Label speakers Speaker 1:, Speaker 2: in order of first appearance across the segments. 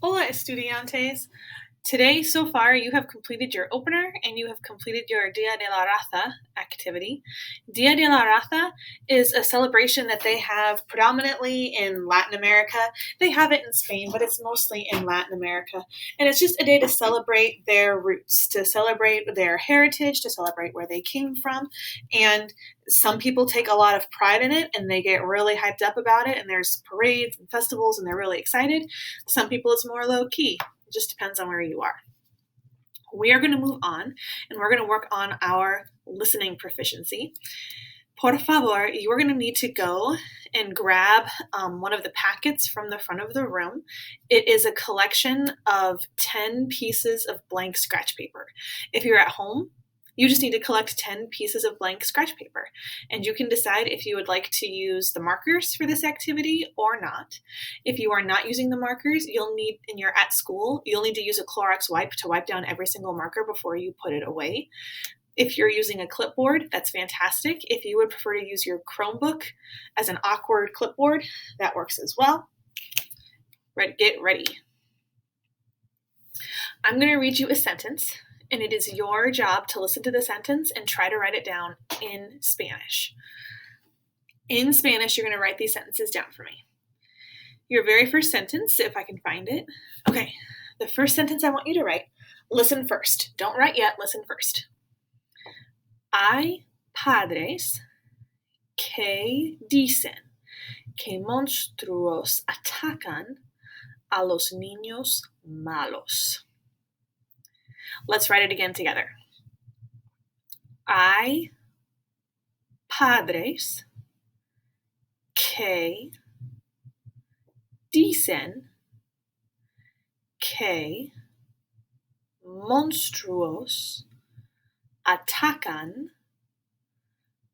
Speaker 1: Hola, estudiantes. Today, so far, you have completed your opener and you have completed your Dia de la Raza activity. Dia de la Raza is a celebration that they have predominantly in Latin America. They have it in Spain, but it's mostly in Latin America. And it's just a day to celebrate their roots, to celebrate their heritage, to celebrate where they came from. And some people take a lot of pride in it and they get really hyped up about it. And there's parades and festivals and they're really excited. Some people it's more low key. It just depends on where you are. We are going to move on and we're going to work on our listening proficiency. Por favor, you are going to need to go and grab one of the packets from the front of the room. It is a collection of 10 pieces of blank scratch paper. If you're at home, you just need to collect 10 pieces of blank scratch paper, and you can decide if you would like to use the markers for this activity or not. If you are not using the markers, and you're at school, you'll need to use a Clorox wipe to wipe down every single marker before you put it away. If you're using a clipboard, that's fantastic. If you would prefer to use your Chromebook as an awkward clipboard, that works as well. Get ready. I'm going to read you a sentence, and it is your job to listen to the sentence and try to write it down in Spanish. In Spanish, you're going to write these sentences down for me. Your very first sentence, if I can find it. Okay, the first sentence I want you to write, listen first. Don't write yet, listen first. Hay padres que dicen que monstruos atacan a los niños malos. Let's write it again together. Hay padres que dicen que monstruos atacan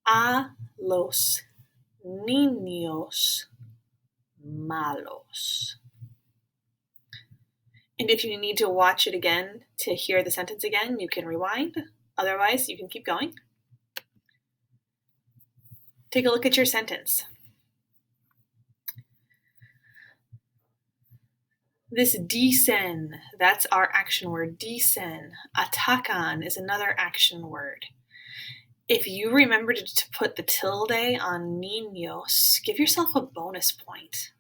Speaker 1: a los niños malos. And if you need to watch it again to hear the sentence again, you can rewind. Otherwise, you can keep going. Take a look at your sentence. This dicen, that's our action word, dicen. Atacan is another action word. If you remember to put the tilde on niños, give yourself a bonus point.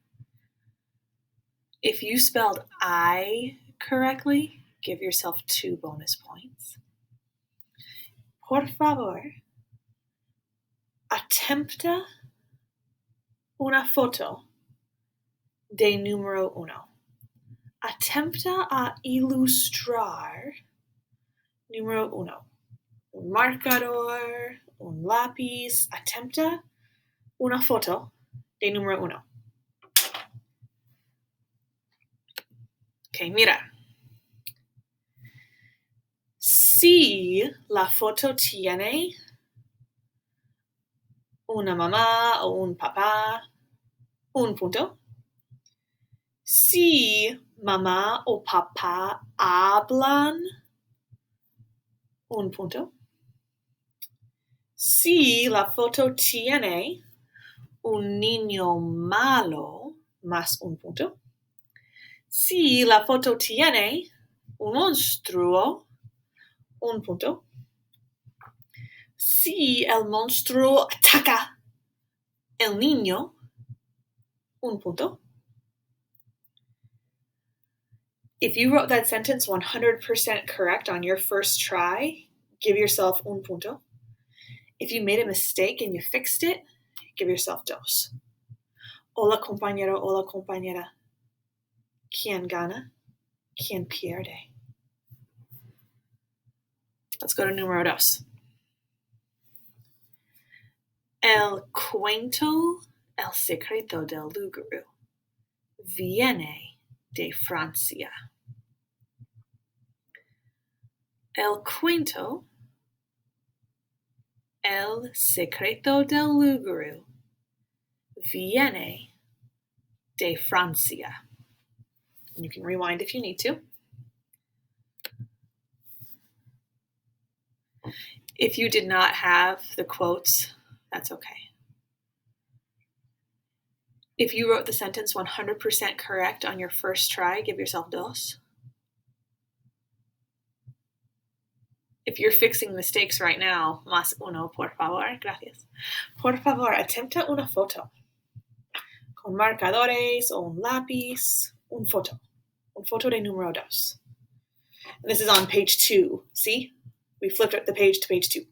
Speaker 1: If you spelled I correctly, give yourself 2 bonus points. Por favor, attempta una foto de número 1. Attempta a ilustrar número 1. Un marcador, un lápiz. Attempta una foto de número 1. Okay, mira. Si la foto tiene una mamá o un papá, un punto. Si mamá o papá hablan, un punto. Si la foto tiene un niño malo, más un punto. Si la foto tiene un monstruo, un punto. Si el monstruo ataca el niño, un punto. If you wrote that sentence 100% correct on your first try, give yourself un punto. If you made a mistake and you fixed it, give yourself 2. Hola compañero, hola compañera. ¿Quién gana? ¿Quién pierde? Let's go to número 2. El cuento, el secreto del Loup Garou, viene de Francia. El cuento, el secreto del Loup Garou, viene de Francia. And you can rewind if you need to. If you did not have the quotes, that's okay. If you wrote the sentence 100% correct on your first try, give yourself dos. If you're fixing mistakes right now, más uno, por favor. Gracias. Por favor, atempta una foto. Con marcadores o un lápiz. Un foto. Un foto de número dos. And this is on page 2. See? We flipped the page to page 2.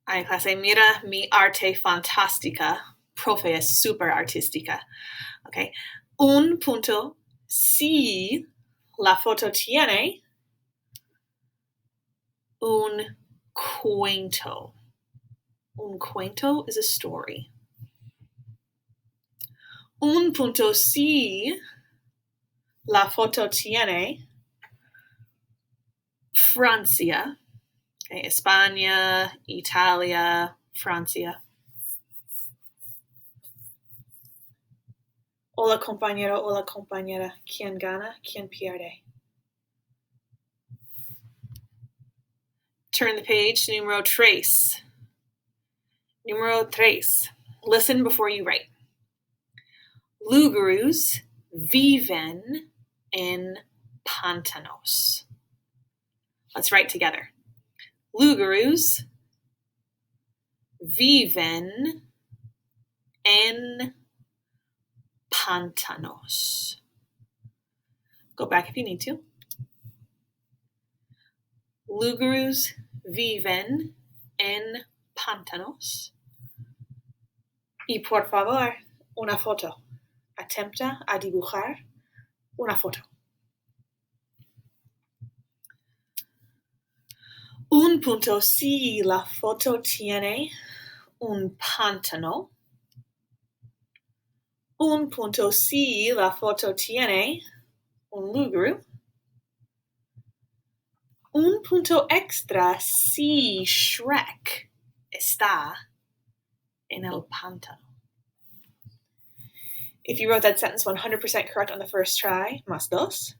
Speaker 1: Ay, clase, mira mi arte fantástica. Profe es super artística. Okay. Un punto si la foto tiene un cuento. Un cuento is a story. Un punto si la foto tiene Francia. Okay, España, Italia, Francia. Hola compañero, hola compañera. ¿Quién gana? ¿Quién pierde? Turn the page to numero tres. Numero tres. Listen before you write. Loup Garous viven en pantanos. Let's write together. Loup Garous viven en pantanos. Go back if you need to. Loup Garous viven en pantanos. Y por favor, una foto. Atempta a dibujar una foto. Un punto si la foto tiene un pantano. Un punto si la foto tiene un Loup Garou. Un punto extra si Shrek está en el pantano. If you wrote that sentence 100% correct on the first try, más dos.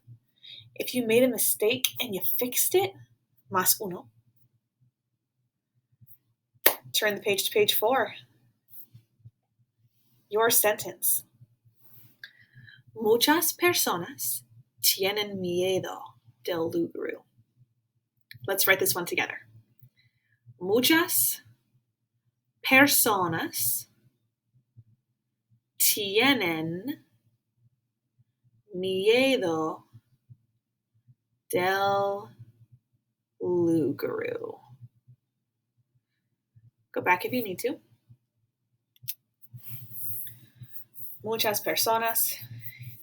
Speaker 1: If you made a mistake and you fixed it, más uno. Turn the page to page 4. Your sentence. Muchas personas tienen miedo del Loup Garou. Let's write this one together. Muchas personas tienen miedo del Loup Garou. Go back if you need to. Muchas personas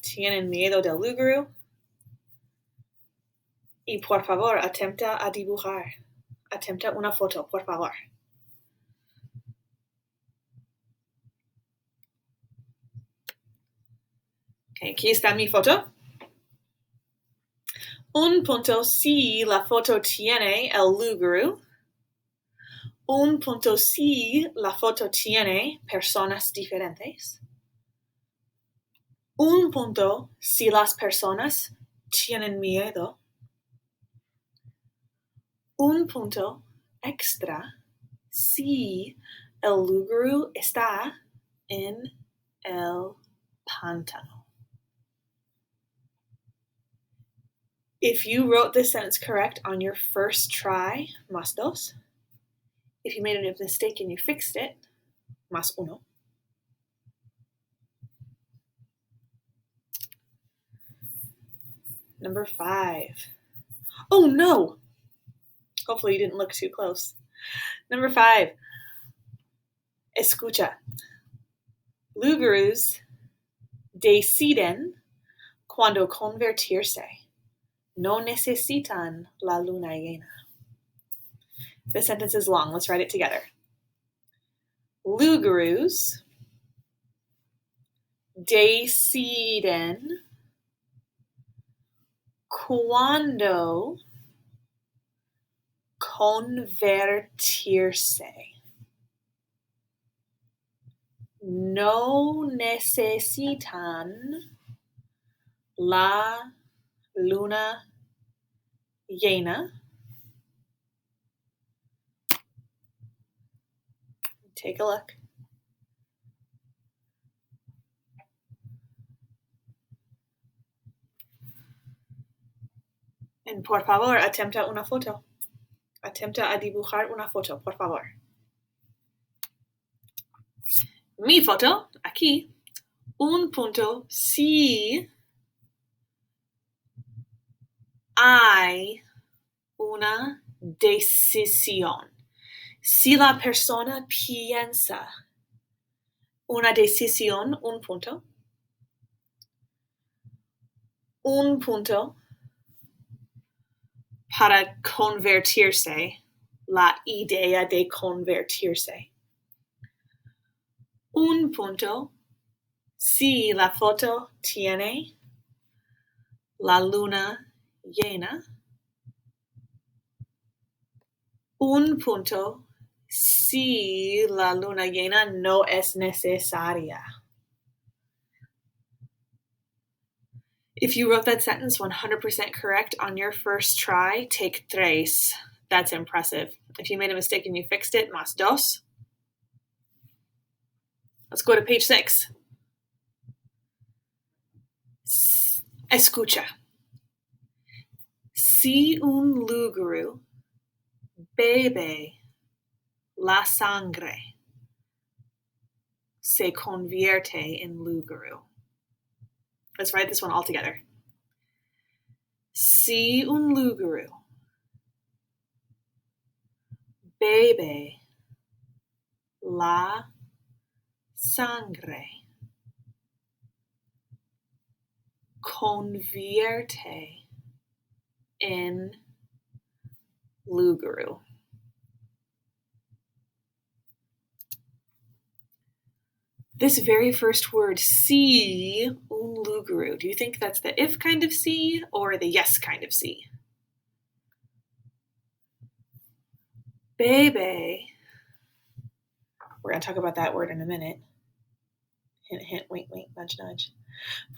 Speaker 1: tienen miedo del Loup Garou. Y por favor, atempta a dibujar. Atempta una foto, por favor. Okay, aquí está mi foto. Un punto si la foto tiene el Loup Garou. Un punto si la foto tiene personas diferentes. Un punto si las personas tienen miedo. Un punto extra si el Loup Garou está en el pantano. If you wrote this sentence correct on your first try, más dos. If you made a mistake and you fixed it, más uno. Number 5. Oh no! Hopefully you didn't look too close. Number 5. Escucha. Loup Garous deciden cuando convertirse. No necesitan la luna llena. This sentence is long. Let's write it together. Loup Garous deciden cuando convertirse. No necesitan la luna llena. Take a look. And por favor, atempta una foto. Atempta a dibujar una foto, por favor. Mi foto, aquí. Un punto, si hay una decisión. Si la persona piensa una decisión, un punto. Un punto para convertirse, la idea de convertirse. Un punto si la foto tiene la luna llena. Un punto si la luna llena no es necesaria. If you wrote that sentence 100% correct on your first try, take 3. That's impressive. If you made a mistake and you fixed it, más 2. Let's go to page 6. Escucha. Si un Loup Garou bebe la sangre, se convierte en Loup Garou. Let's write this one all together. Si un Loup Garou bebe la sangre, convierte en Loup Garou. This very first word, si un Loup Garou, do you think that's the if kind of si or the yes kind of si? Bebe. We're going to talk about that word in a minute. Hint, hint, wink, wink, nudge, nudge.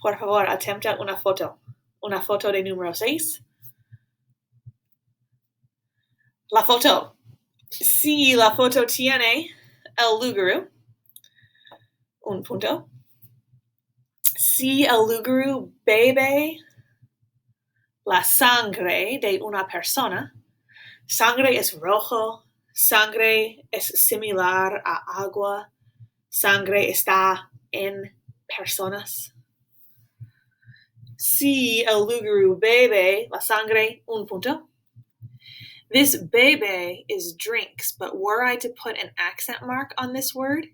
Speaker 1: Por favor, atempta una foto. Una foto de número 6. La foto. Si la foto tiene el Loup Garou. Un punto. Si el Loup Garou bebe la sangre de una persona. Sangre es rojo. Sangre es similar a agua. Sangre está en personas. Si el Loup Garou bebe la sangre, un punto. This bebe is drinks, but were I to put an accent mark on this word,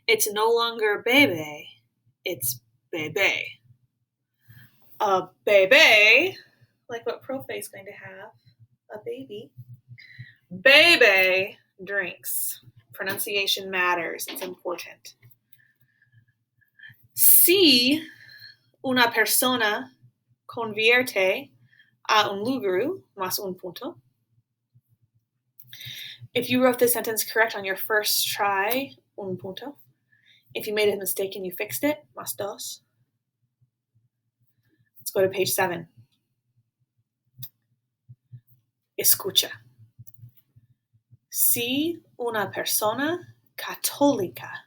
Speaker 1: it's no longer bebe, it's bebe. A bebe, like what Profe is going to have, a baby. Bebe drinks. Pronunciation matters, it's important. Si una persona convierte a un Loup Garou, más un punto. If you wrote this sentence correct on your first try, un punto. If you made a mistake and you fixed it, más 2. Let's go to page 7. Escucha. Si una persona católica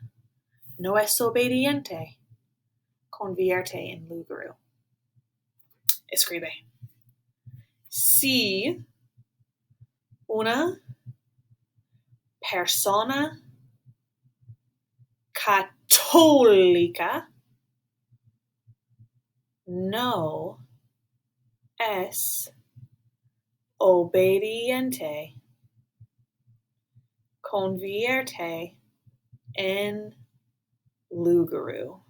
Speaker 1: no es obediente, convierte en Loup Garou. Escribe. Si una persona católica no es obediente, convierte en Loup Garou.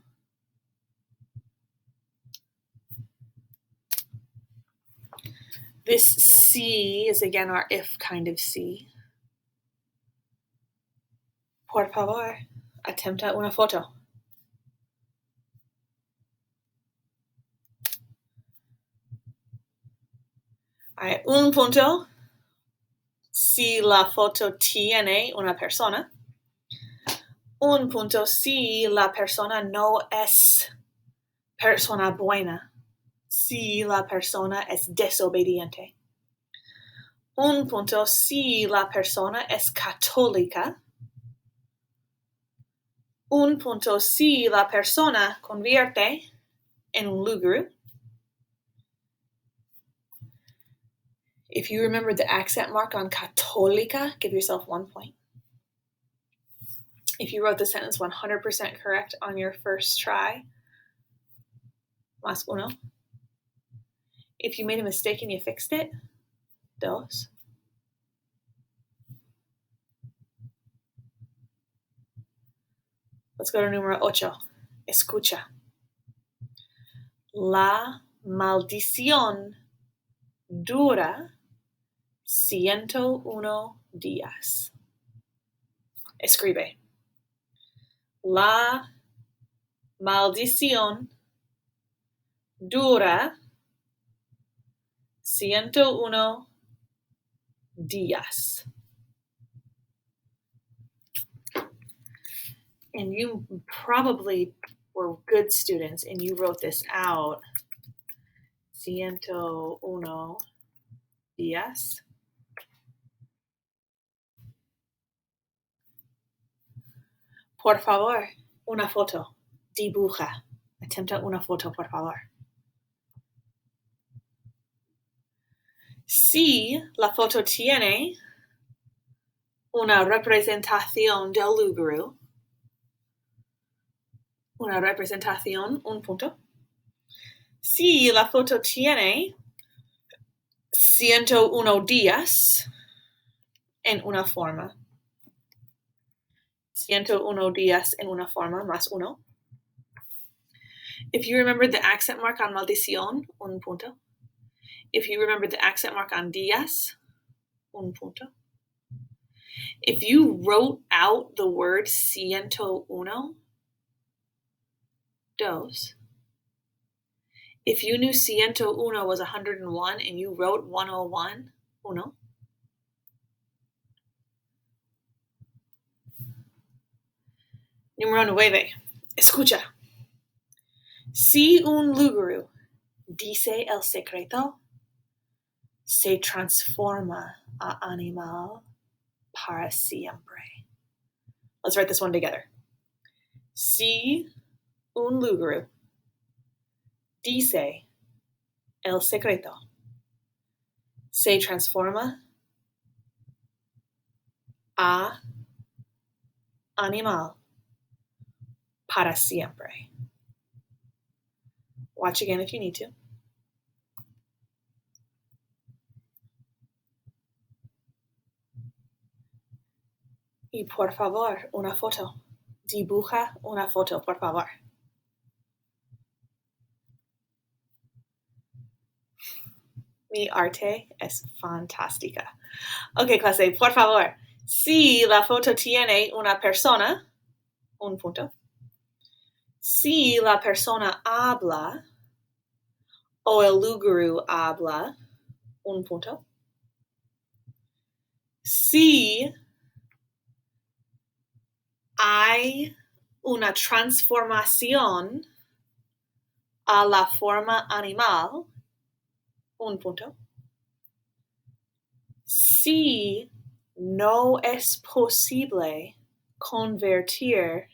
Speaker 1: This si is again our if kind of si. Por favor, atempta una foto. Alright, un punto. Si la foto tiene una persona. Un punto si la persona no es persona buena. Si la persona es desobediente. Un punto si la persona es católica. Un punto si la persona convierte en un Loup Garou. If you remember the accent mark on católica, give yourself 1 point. If you wrote the sentence 100% correct on your first try, más uno. If you made a mistake and you fixed it, dos. Let's go to número 8. Escucha. La maldición dura 101 días. Escribe. La maldición dura 101 días. And you probably were good students and you wrote this out. 101 días. Por favor, una foto. Dibuja. Atempta una foto, por favor. Si la foto tiene una representación del Loup Garou, una representación, un punto. Si la foto tiene 101 días en una forma. 101 días en una forma, más uno. If you remember the accent mark on maldición, un punto. If you remember the accent mark on días, un punto. If you wrote out the word 101, dos. If you knew 101 was 101 and you wrote 101, uno. Número 9. Escucha. Si un Loup Garou dice el secreto, se transforma a animal para siempre. Let's write this one together. Si un Loup Garou dice el secreto, se transforma a animal para siempre. Watch again if you need to. Y por favor, una foto. Dibuja una foto, por favor. Mi arte es fantástica. Ok, clase, por favor. Si la foto tiene una persona, un punto. Si la persona habla o el Loup Garou habla, un punto. Si hay una transformación a la forma animal, un punto. Si no es posible convertir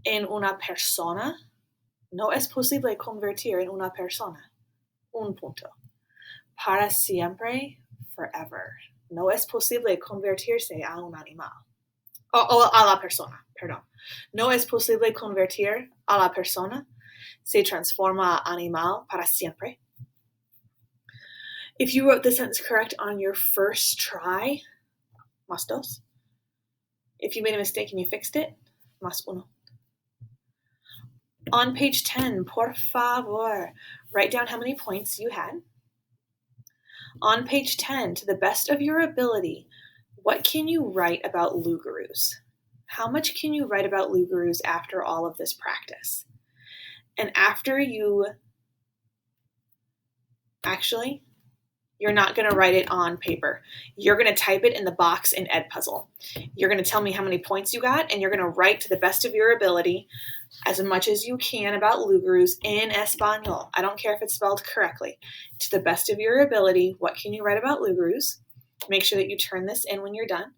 Speaker 1: en una persona, no es posible convertir en una persona, un punto. Para siempre, forever. No es posible convertirse a un animal. O a la persona, perdón. No es posible convertir a la persona. Se transforma a animal para siempre. If you wrote the sentence correct on your first try, más dos. If you made a mistake and you fixed it, más uno. On page 10, por favor, write down how many points you had. On page 10, to the best of your ability, what can you write about Loup Garous? How much can you write about Loup Garous after all of this practice? And after you, actually, you're not going to write it on paper. You're going to type it in the box in Edpuzzle. You're going to tell me how many points you got, and you're going to write to the best of your ability as much as you can about Loup Garous in Espanol. I don't care if it's spelled correctly. To the best of your ability, what can you write about Loup Garous? Make sure that you turn this in when you're done.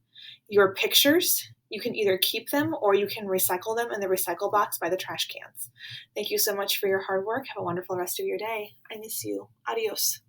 Speaker 1: Your pictures You can either keep them or you can recycle them in the recycle box by the trash cans. Thank you so much for your hard work. Have a wonderful rest of your day. I miss you. Adios.